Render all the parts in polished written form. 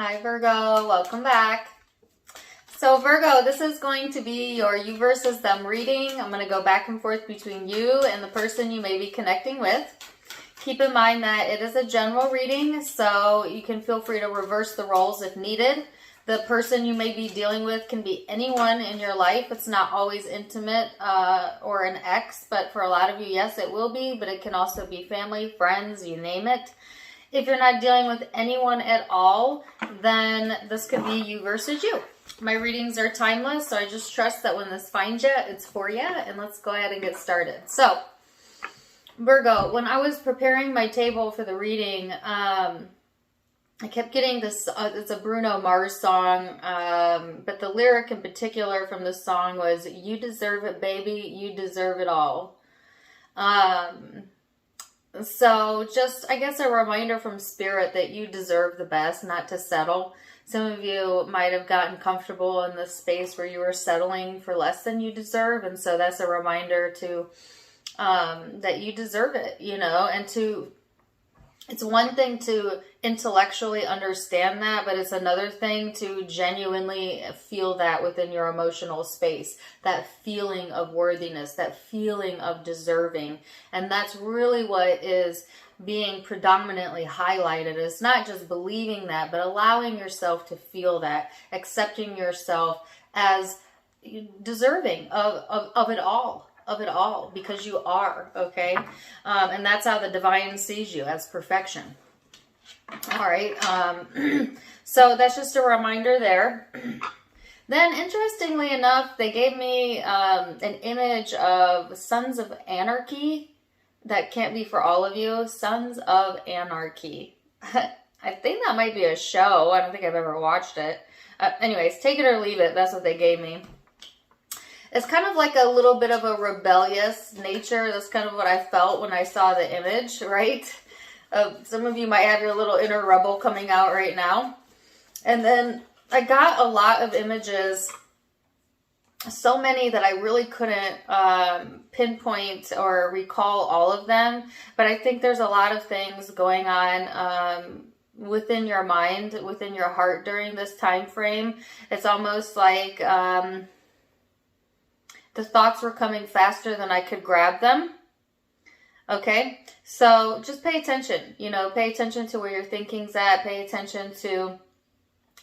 Hi Virgo, welcome back. So Virgo, this is going to be your you versus them reading. I'm going to go back and forth between you and the person you may be connecting with. Keep in mind that it is a general reading, so you can feel free to reverse the roles if needed. The person you may be dealing with can be anyone in your life. It's not always intimate or an ex, but for a lot of you, yes, it will be, but it can also be family, friends, you name it. If you're not dealing with anyone at all, then this could be you versus you. My readings are timeless, so I just trust that when this finds you, it's for you. And let's go ahead and get started. So, Virgo, when I was preparing my table for the reading, I kept getting this, it's a Bruno Mars song, but the lyric in particular from this song was, "You deserve it, baby, you deserve it all." So just, I guess, a reminder from Spirit that you deserve the best, not to settle. Some of you might have gotten comfortable in this space where you were settling for less than you deserve. And so that's a reminder to, that you deserve it, and it's one thing to intellectually understand that, but it's another thing to genuinely feel that within your emotional space, that feeling of worthiness, that feeling of deserving. And that's really what is being predominantly highlighted. It's not just believing that, but allowing yourself to feel that, accepting yourself as deserving of it all. Because you are, okay? And that's how the divine sees you, as perfection. All right, so that's just a reminder there. Then, interestingly enough, they gave me an image of Sons of Anarchy. That can't be for all of you. Sons of Anarchy. I think that might be a show. I don't think I've ever watched it. Anyways, take it or leave it. That's what they gave me. It's kind of like a little bit of a rebellious nature. That's kind of what I felt when I saw the image, right? Some of you might have your little inner rebel coming out right now. And then I got a lot of images, so many that I really couldn't pinpoint or recall all of them. But I think there's a lot of things going on within your mind, within your heart during this time frame. It's almost like the thoughts were coming faster than I could grab them. Okay, so just pay attention, pay attention to where your thinking's at, pay attention to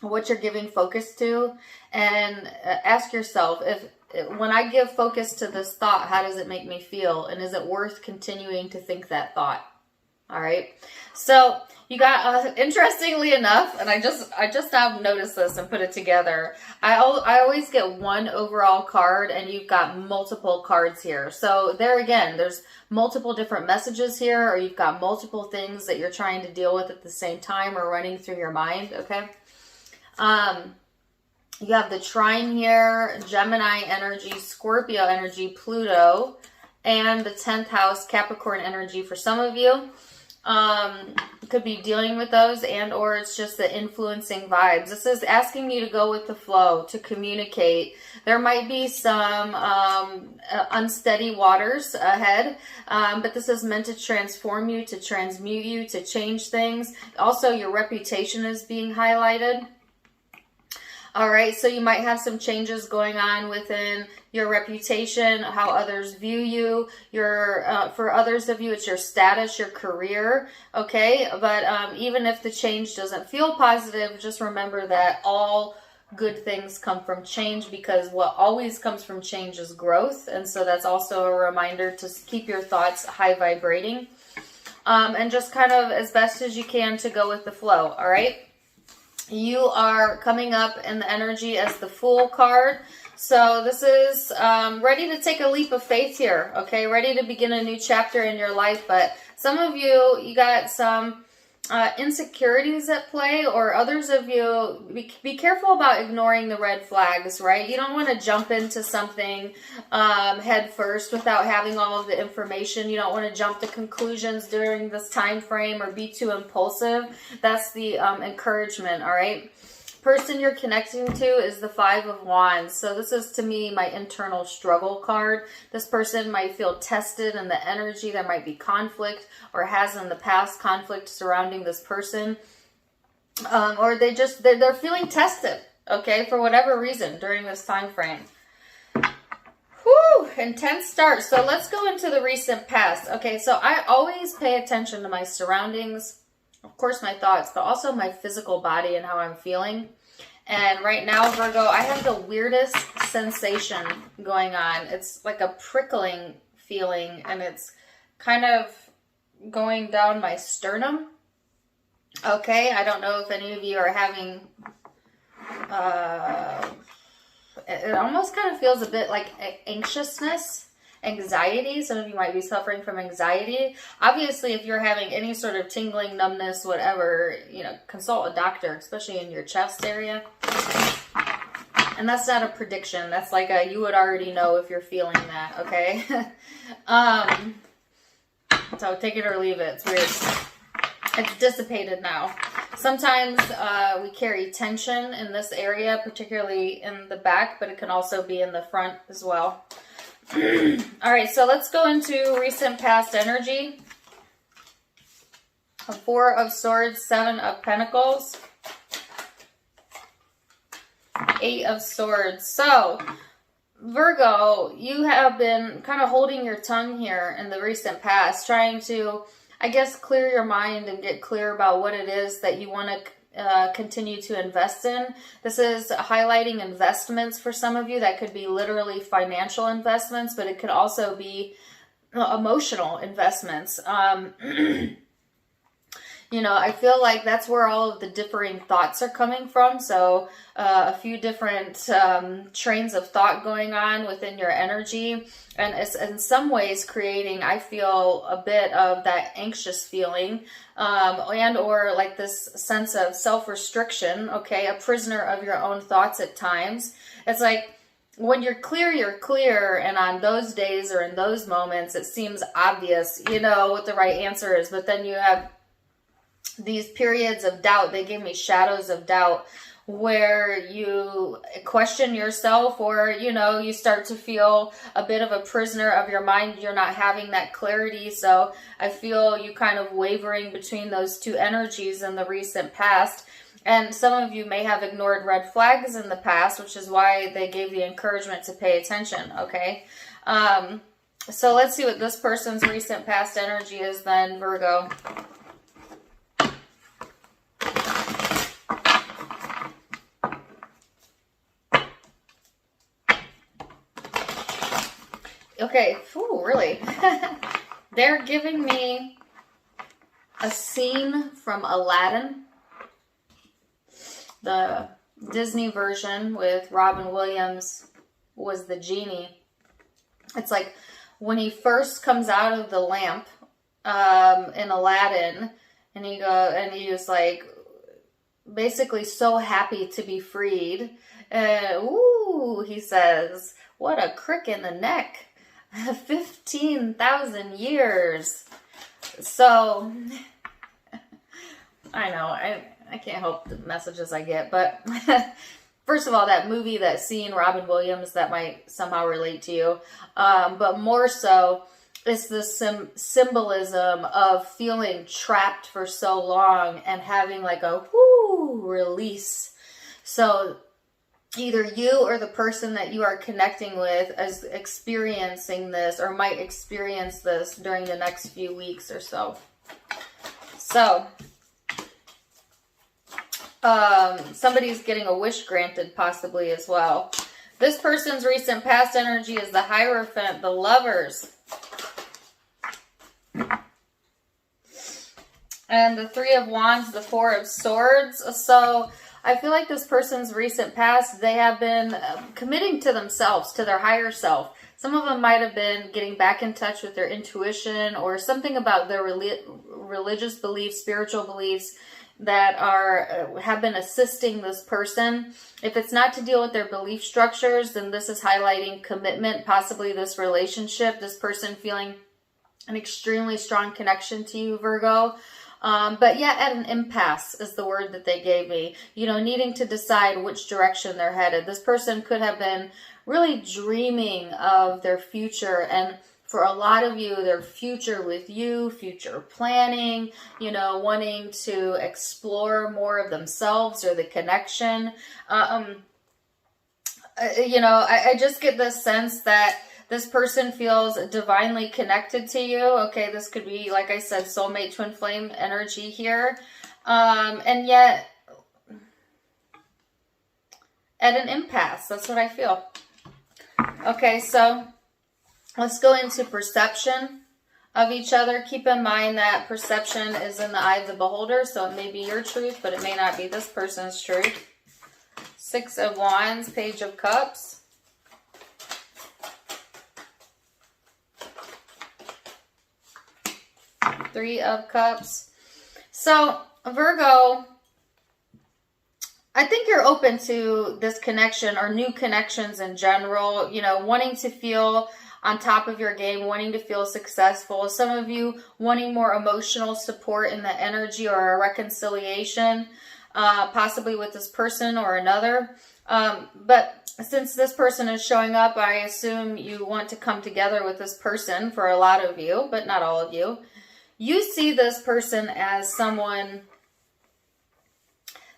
what you're giving focus to, and ask yourself, when I give focus to this thought, how does it make me feel? And is it worth continuing to think that thought? All right, so you got, interestingly enough, and I just now noticed this and put it together. I always get one overall card, and you've got multiple cards here. So there again, there's multiple different messages here, or you've got multiple things that you're trying to deal with at the same time or running through your mind, okay? You have the trine here, Gemini energy, Scorpio energy, Pluto, and the 10th house, Capricorn energy for some of you. Could be dealing with those, and or it's just the influencing vibes. This is asking you to go with the flow, to communicate. There might be some unsteady waters ahead, but this is meant to transform you, to transmute you, to change things. Also, your reputation is being highlighted. All right, so you might have some changes going on within your reputation, how others view you. For others of you, it's your status, your career, okay? But even if the change doesn't feel positive, just remember that all good things come from change, because what always comes from change is growth. And so that's also a reminder to keep your thoughts high vibrating, and just kind of as best as you can to go with the flow, all right? You are coming up in the energy as the Fool card. So this is ready to take a leap of faith here, okay? Ready to begin a new chapter in your life. But some of you, you got some insecurities at play, or others of you, be careful about ignoring the red flags, right? You don't want to jump into something head first without having all of the information. You don't want to jump to conclusions during this time frame or be too impulsive. That's the encouragement, all right? Person you're connecting to is the 5 of Wands. So this is, to me, my internal struggle card. This person might feel tested in the energy. There might be conflict, or has in the past conflict surrounding this person. or they're feeling tested, okay, for whatever reason during this time frame. Whew, intense start. So let's go into the recent past. Okay, so I always pay attention to my surroundings, of course my thoughts, but also my physical body and how I'm feeling. And right now, Virgo, I have the weirdest sensation going on. It's like a prickling feeling, and it's kind of going down my sternum. Okay, I don't know if any of you are having, it almost kind of feels a bit like anxiousness, anxiety. Some of you might be suffering from anxiety. Obviously, if you're having any sort of tingling, numbness, whatever, you know, consult a doctor, especially in your chest area. And that's not a prediction. That's like you would already know if you're feeling that, okay? So take it or leave it. It's weird. It's dissipated now. Sometimes we carry tension in this area, particularly in the back, but it can also be in the front as well. All right, so let's go into recent past energy. A 4 of Swords, 7 of Pentacles, 8 of Swords. So, Virgo, you have been kind of holding your tongue here in the recent past, trying to, I guess, clear your mind and get clear about what it is that you want to continue to invest in. This is highlighting investments for some of you. That could be literally financial investments, but it could also be emotional investments. You know, I feel like that's where all of the differing thoughts are coming from. So a few different trains of thought going on within your energy. And it's in some ways creating, I feel, a bit of that anxious feeling and or like this sense of self-restriction, okay? A prisoner of your own thoughts at times. It's like when you're clear. And on those days or in those moments, it seems obvious, you know, what the right answer is. But then you have these periods of doubt. They give me shadows of doubt where you question yourself, or, you know, you start to feel a bit of a prisoner of your mind. You're not having that clarity. So I feel you kind of wavering between those two energies in the recent past. And some of you may have ignored red flags in the past, which is why they gave the encouragement to pay attention. Okay. So let's see what this person's recent past energy is then, Virgo. Okay, ooh, really? They're giving me a scene from Aladdin, the Disney version with Robin Williams was the genie. It's like when he first comes out of the lamp in Aladdin, and he was like basically so happy to be freed. Ooh, he says, what a crick in the neck. 15,000 years. So, I know, I can't help the messages I get, but first of all, that movie, that scene, Robin Williams, that might somehow relate to you. But more so, it's the symbolism of feeling trapped for so long and having like a whoo release. So, either you or the person that you are connecting with is experiencing this or might experience this during the next few weeks or so. So, somebody's getting a wish granted possibly as well. This person's recent past energy is the Hierophant, the Lovers. And the Three of Wands, the Four of Swords. So I feel like this person's recent past, they have been committing to themselves, to their higher self. Some of them might have been getting back in touch with their intuition or something about their religious beliefs, spiritual beliefs that have been assisting this person. If it's not to deal with their belief structures, then this is highlighting commitment, possibly this relationship, this person feeling an extremely strong connection to you, Virgo. But yeah, at an impasse is the word that they gave me. You know, needing to decide which direction they're headed. This person could have been really dreaming of their future and For a lot of you, their future with you, future planning, you know, wanting to explore more of themselves or the connection. You know, I just get this sense that this person feels divinely connected to you. Okay, this could be, like I said, soulmate, twin flame energy here. And yet, at an impasse, that's what I feel. Okay, so let's go into perception of each other. Keep in mind that perception is in the eye of the beholder, so it may be your truth, but it may not be this person's truth. Six of Wands, Page of Cups. Three of Cups. So, Virgo, I think you're open to this connection or new connections in general, you know, wanting to feel on top of your game, wanting to feel successful. Some of you wanting more emotional support in the energy or a reconciliation, possibly with this person or another. But since this person is showing up, I assume you want to come together with this person for a lot of you, but not all of you. You see this person as someone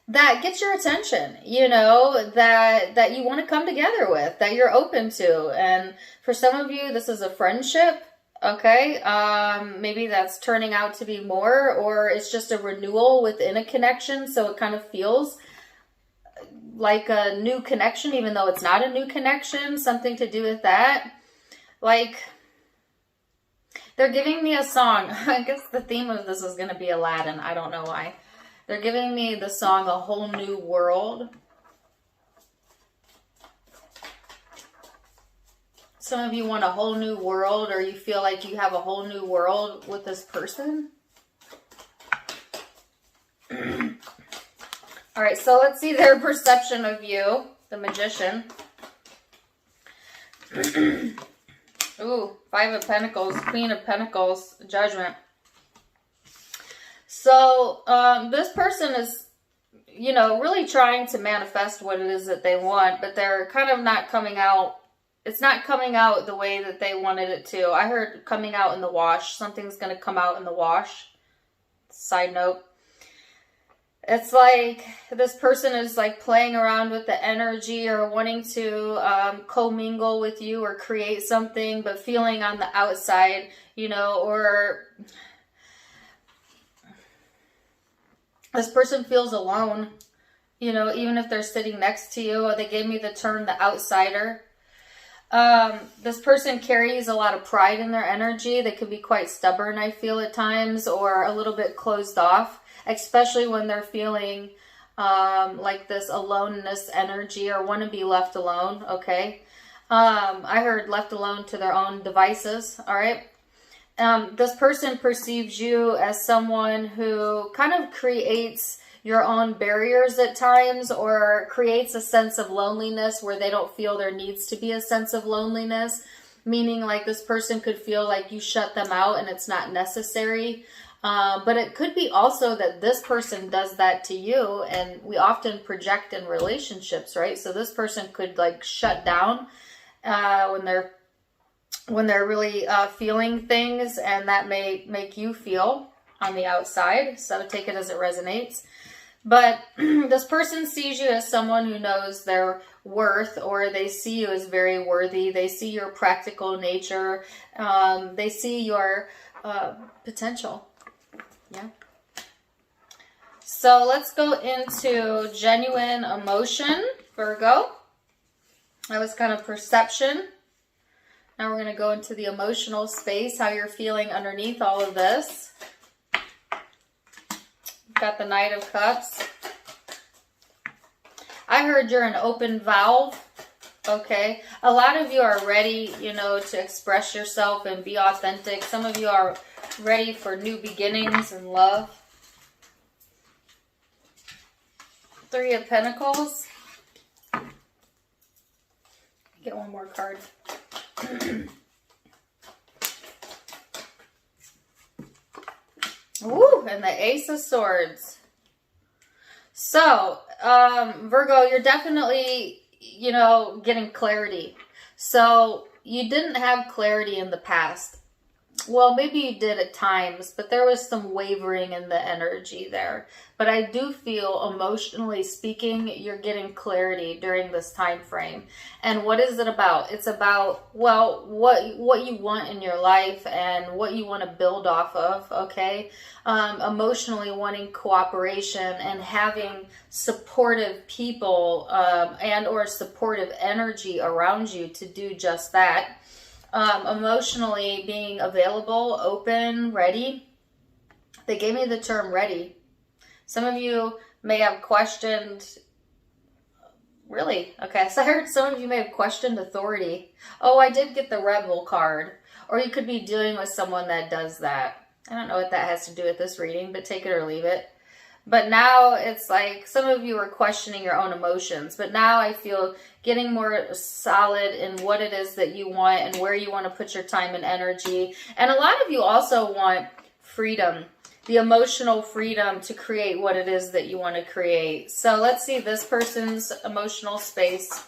that gets your attention, you know, that you want to come together with, that you're open to. And for some of you, this is a friendship, okay? Maybe that's turning out to be more, or it's just a renewal within a connection, so it kind of feels like a new connection, even though it's not a new connection, something to do with that. Like, they're giving me a song. I guess the theme of this is going to be Aladdin. I don't know why. They're giving me the song A Whole New World. Some of you want a whole new world, or you feel like you have a whole new world with this person. All right, so let's see their perception of you, the Magician. Ooh, Five of Pentacles, Queen of Pentacles, Judgment. So this person is, you know, really trying to manifest what it is that they want, but they're kind of not coming out. It's not coming out the way that they wanted it to. I heard coming out in the wash. Something's going to come out in the wash. Side note. It's like this person is like playing around with the energy or wanting to commingle with you or create something, but feeling on the outside, you know, or this person feels alone, you know, even if they're sitting next to you. Or they gave me the term the outsider. This person carries a lot of pride in their energy. They can be quite stubborn, I feel, at times, or a little bit closed off. Especially when they're feeling like this aloneness energy or want to be left alone, okay? I heard left alone to their own devices, all right? This person perceives you as someone who kind of creates your own barriers at times, or creates a sense of loneliness where they don't feel there needs to be a sense of loneliness, meaning like this person could feel like you shut them out and it's not necessary. But it could be also that this person does that to you, and we often project in relationships, right? So this person could like shut down when they're really feeling things, and that may make you feel on the outside. So take it as it resonates. But this person sees you as someone who knows their worth, or they see you as very worthy. They see your practical nature. They see your potential. Yeah. So let's go into genuine emotion, Virgo. That was kind of perception. Now we're going to go into the emotional space, how you're feeling underneath all of this. Got the Knight of Cups. I heard you're an open valve. Okay. A lot of you are ready, you know, to express yourself and be authentic. Some of you are ready for new beginnings and love. Three of Pentacles. Get one more card. Ooh, and the Ace of Swords. So, Virgo, you're definitely, you know, getting clarity. So, you didn't have clarity in the past. Well, maybe you did at times, but there was some wavering in the energy there. But I do feel, emotionally speaking, you're getting clarity during this time frame. And what is it about? It's about, well, what you want in your life and what you want to build off of, okay? Emotionally wanting cooperation and having supportive people and or supportive energy around you to do just that. Emotionally being available, open, ready. They gave me the term ready. Some of you may have questioned, really? Okay, so I heard some of you may have questioned authority. Oh, I did get the rebel card. Or you could be dealing with someone that does that. I don't know what that has to do with this reading, but take it or leave it. But now it's like some of you are questioning your own emotions. But now I feel getting more solid in what it is that you want and where you want to put your time and energy. And a lot of you also want freedom, the emotional freedom to create what it is that you want to create. So let's see this person's emotional space.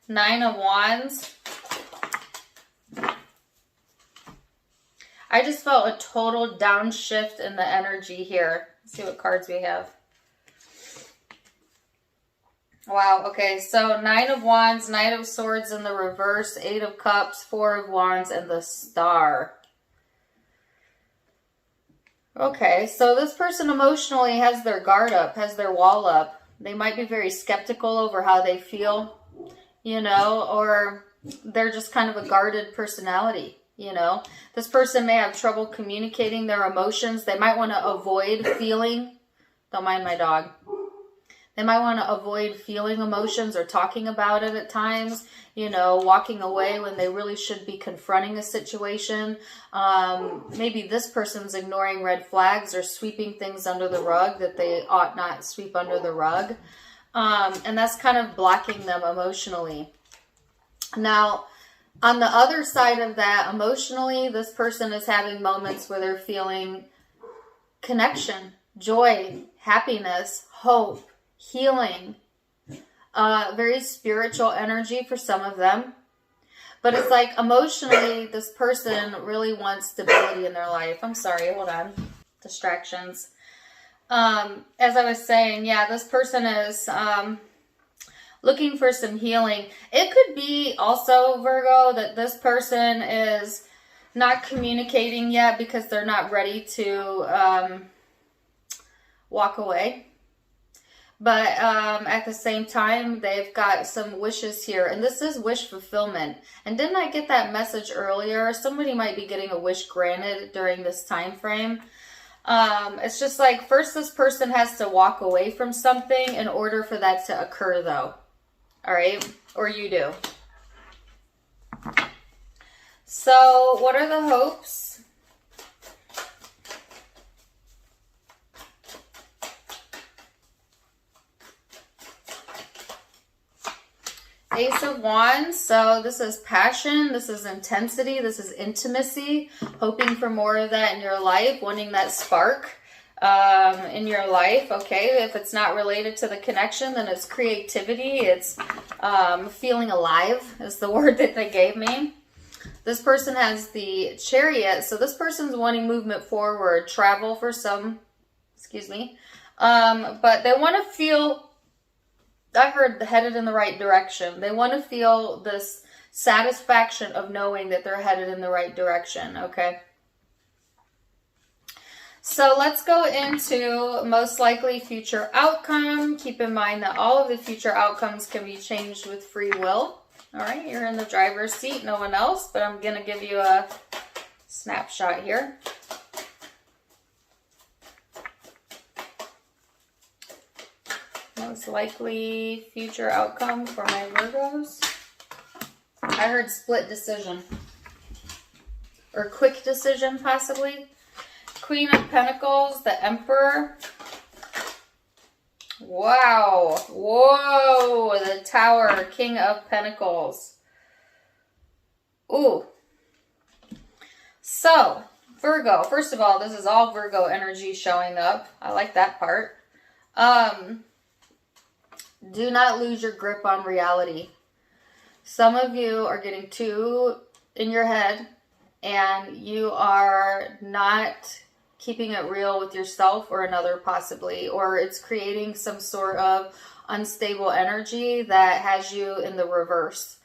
9 of Wands. I just felt a total downshift in the energy here. Let's see what cards we have. Wow, okay, so 9 of Wands, Knight of Swords in the reverse, 8 of Cups, 4 of Wands, and the Star. Okay, so this person emotionally has their guard up, has their wall up. They might be very skeptical over how they feel, you know, or they're just kind of a guarded personality. You know, this person may have trouble communicating their emotions. They might want to avoid feeling. Don't mind my dog. They might want to avoid feeling emotions or talking about it at times. You know, walking away when they really should be confronting a situation. Maybe this person's ignoring red flags or sweeping things under the rug that they ought not sweep under the rug. And that's kind of blocking them emotionally. Now, on the other side of that, emotionally, this person is having moments where they're feeling connection, joy, happiness, hope, healing, very spiritual energy for some of them. But it's like emotionally, this person really wants stability in their life. I'm sorry, hold on. Distractions. As I was saying, yeah, this person is looking for some healing. It could be also, Virgo, that this person is not communicating yet because they're not ready to walk away. But at the same time, they've got some wishes here. And this is wish fulfillment. And didn't I get that message earlier? Somebody might be getting a wish granted during this time frame. It's just like, first this person has to walk away from something in order for that to occur, though. All right, or you do. So what are the hopes? Ace of Wands. So this is passion, this is intensity, this is intimacy, hoping for more of that in your life, wanting that spark in your life. Okay, if it's not related to the connection, then it's creativity. It's feeling alive is the word that they gave me. This person has the Chariot, so this person's wanting movement forward, travel for some, excuse me, but they want to feel, I heard, headed in the right direction. They want to feel this satisfaction of knowing that they're headed in the right direction. Okay. So let's go into most likely future outcome. Keep in mind that all of the future outcomes can be changed with free will. All right, you're in the driver's seat, no one else, but I'm going to give you a snapshot here. Most likely future outcome for my Virgos. I heard split decision. Or quick decision, possibly. Queen of Pentacles, the Emperor. Wow. Whoa. The Tower, King of Pentacles. Ooh. So, Virgo. First of all, this is all Virgo energy showing up. I like that part. Do not lose your grip on reality. Some of you are getting too in your head and you are not keeping it real with yourself or another possibly, or it's creating some sort of unstable energy that has you in the reverse.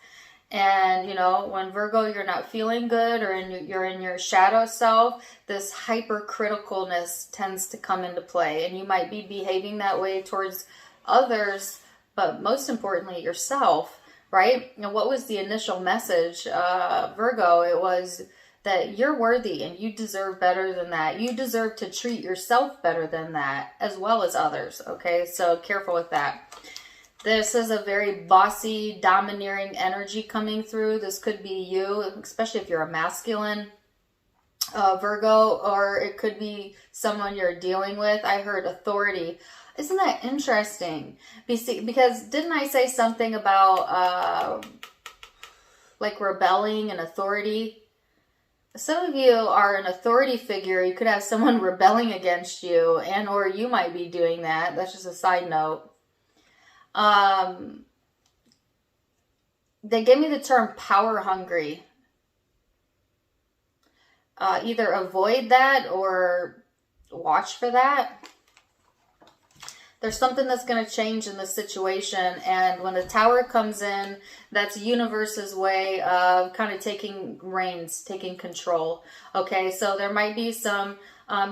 And, you know, when Virgo, you're not feeling good or you're in your shadow self, this hypercriticalness tends to come into play. And you might be behaving that way towards others, but most importantly, yourself, right? And what was the initial message, Virgo? It was that you're worthy and you deserve better than that. You deserve to treat yourself better than that, as well as others, okay? So careful with that. This is a very bossy, domineering energy coming through. This could be you, especially if you're a masculine Virgo, or it could be someone you're dealing with. I heard authority. Isn't that interesting? Because didn't I say something about like rebelling and authority? Some of you are an authority figure. You could have someone rebelling against you, and or you might be doing that. That's just a side note. They gave me the term power hungry. Either avoid that or watch for that. There's something that's going to change in this situation. And when the Tower comes in, that's universe's way of kind of taking reins, taking control. Okay, so there might be some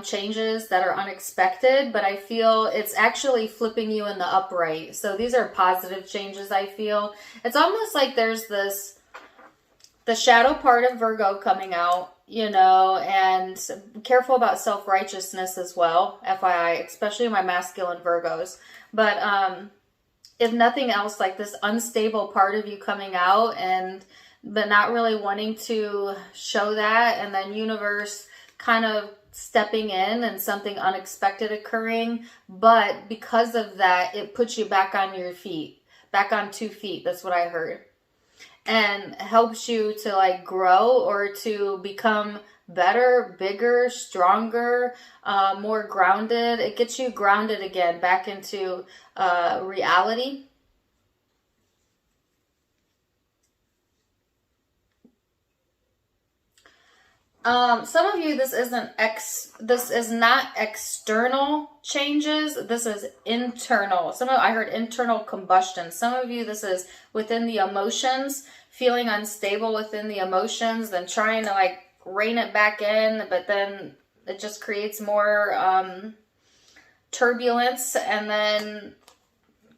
changes that are unexpected, but I feel it's actually flipping you in the upright. So these are positive changes, I feel. It's almost like there's the shadow part of Virgo coming out, you know, and be careful about self-righteousness as well, FYI, especially my masculine Virgos. But if nothing else, like this unstable part of you coming out, but not really wanting to show that, and then universe kind of stepping in and something unexpected occurring. But because of that, it puts you back on your feet, back on 2 feet. That's what I heard. And helps you to like grow or to become better, bigger, stronger, more grounded. It gets you grounded again, back into reality. Some of you, this is not external changes. This is internal. I heard internal combustion. Some of you, this is within the emotions, feeling unstable within the emotions, then trying to like rein it back in, but then it just creates more turbulence. And then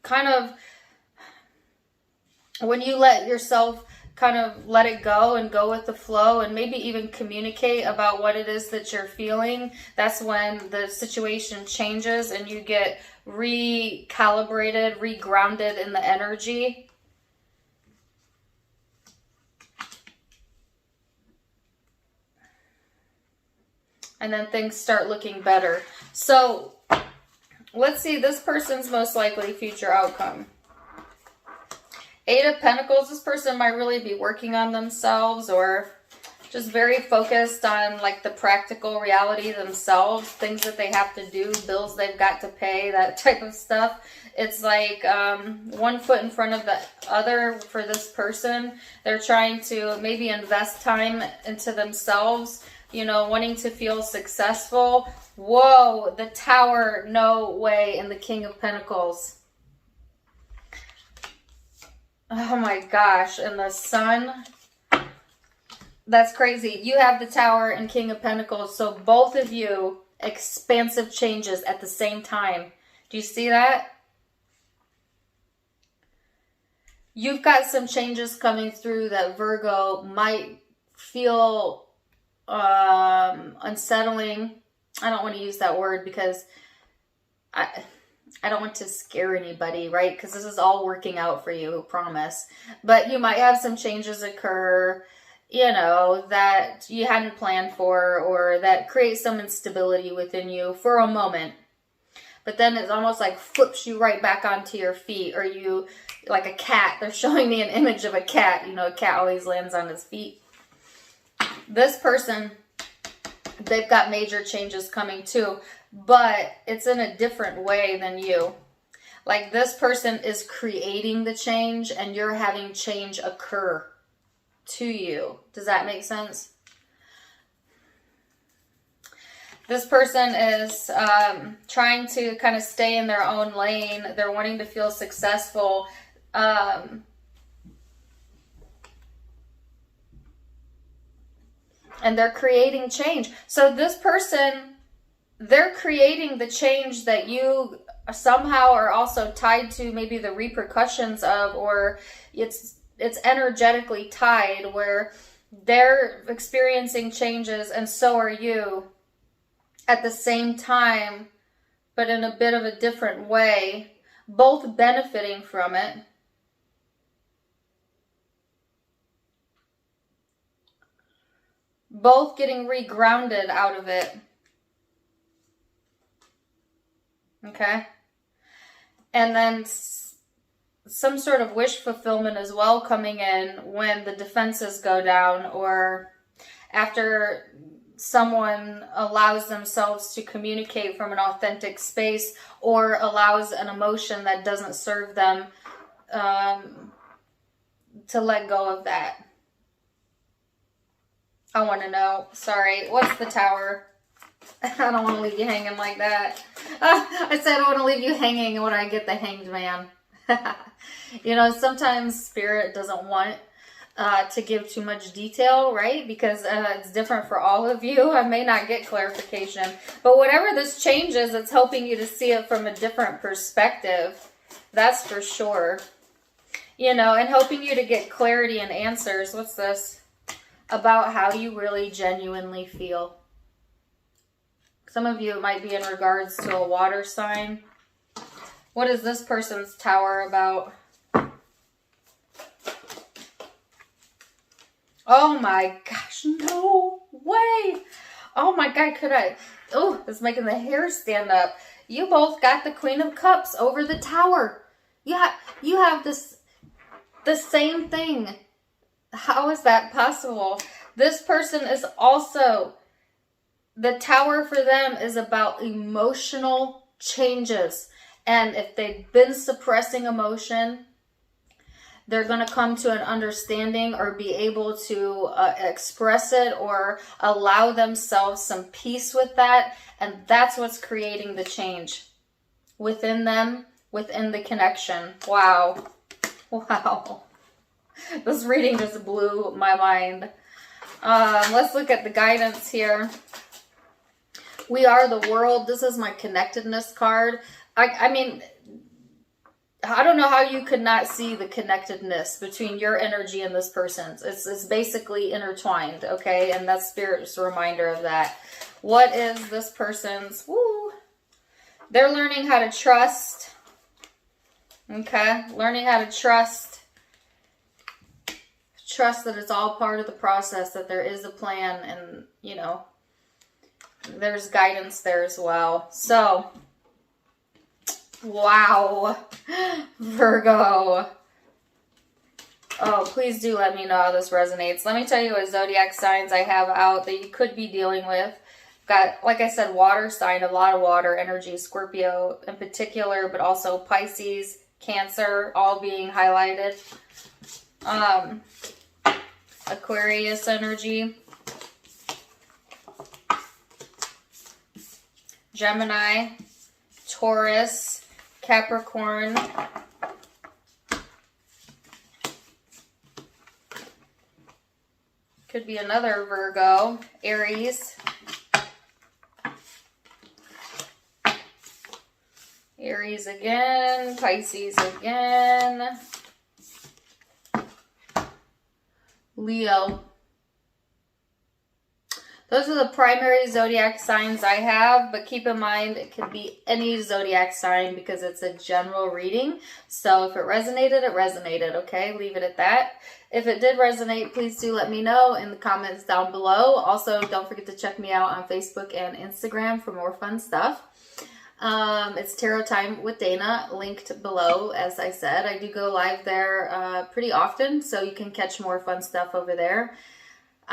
kind of when you let yourself kind of let it go and go with the flow and maybe even communicate about what it is that you're feeling, that's when the situation changes and you get recalibrated, regrounded in the energy. And then things start looking better. So let's see this person's most likely future outcome. 8 of Pentacles, this person might really be working on themselves or just very focused on like the practical reality themselves, things that they have to do, bills they've got to pay, that type of stuff. It's like one foot in front of the other for this person. They're trying to maybe invest time into themselves, you know, wanting to feel successful. Whoa, the Tower, no way, and the King of Pentacles. Oh my gosh, and the Sun. That's crazy. You have the Tower and King of Pentacles, so both of you, expansive changes at the same time. Do you see that? You've got some changes coming through that Virgo might feel unsettling. I don't want to use that word because I don't want to scare anybody, right? Because this is all working out for you, promise. But you might have some changes occur, you know, that you hadn't planned for, or that create some instability within you for a moment. But then it's almost like flips you right back onto your feet, or you, like a cat. They're showing me an image of a cat. You know, a cat always lands on his feet. This person, they've got major changes coming too. But it's in a different way than you. Like this person is creating the change and you're having change occur to you. Does that make sense? This person is trying to kind of stay in their own lane. They're wanting to feel successful. And they're creating change. So this person, they're creating the change that you somehow are also tied to, maybe the repercussions of, or it's energetically tied, where they're experiencing changes and so are you at the same time, but in a bit of a different way, both benefiting from it. Both getting regrounded out of it. Okay? And then some sort of wish fulfillment as well coming in when the defenses go down, or after someone allows themselves to communicate from an authentic space, or allows an emotion that doesn't serve them to let go of that. I want to know. Sorry. What's the Tower? I don't want to leave you hanging like that. I said I don't want to leave you hanging when I get the Hanged Man. You know, sometimes Spirit doesn't want to give too much detail, right? Because it's different for all of you. I may not get clarification. But whatever this changes, it's helping you to see it from a different perspective. That's for sure. You know, and helping you to get clarity and answers. What's this? About how you really genuinely feel. Some of you, it might be in regards to a water sign. What is this person's Tower about? Oh my gosh, no way. Oh my God, could I? Oh, it's making the hair stand up. You both got the Queen of Cups over the Tower. Yeah, you have the same thing. How is that possible? This person is also, the Tower for them is about emotional changes. And if they've been suppressing emotion, they're going to come to an understanding or be able to express it or allow themselves some peace with that. And that's what's creating the change within them, within the connection. Wow. Wow. This reading just blew my mind. Let's look at the guidance here. We are the world. This is my connectedness card. I mean, I don't know how you could not see the connectedness between your energy and this person's. It's basically intertwined, okay? And that's Spirit's reminder of that. What is this person's? Woo! They're learning how to trust. Okay? Learning how to trust. Trust that it's all part of the process, that there is a plan, and, you know, there's guidance there as well. So, wow, Virgo. Oh, please do let me know how this resonates. Let me tell you what zodiac signs I have out that you could be dealing with. Got, like I said, water sign, a lot of water energy, Scorpio in particular, but also Pisces, Cancer, all being highlighted. Aquarius energy, Gemini, Taurus, Capricorn, could be another Virgo, Aries, Aries again, Pisces again, Leo. Those are the primary zodiac signs I have, but keep in mind it could be any zodiac sign because it's a general reading. So if it resonated, it resonated, okay? Leave it at that. If it did resonate, please do let me know in the comments down below. Also, don't forget to check me out on Facebook and Instagram for more fun stuff. It's Tarot Time with Dana, linked below. As I said, I do go live there pretty often, so you can catch more fun stuff over there.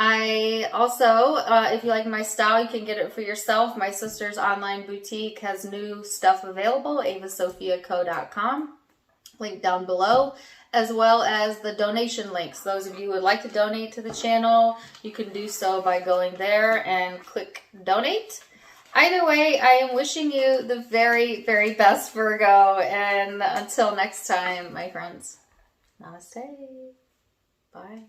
I also, if you like my style, you can get it for yourself. My sister's online boutique has new stuff available, avasophiaco.com. Link down below, as well as the donation links. Those of you who would like to donate to the channel, you can do so by going there and click donate. Either way, I am wishing you the very, very best, Virgo. And until next time, my friends, namaste. Bye.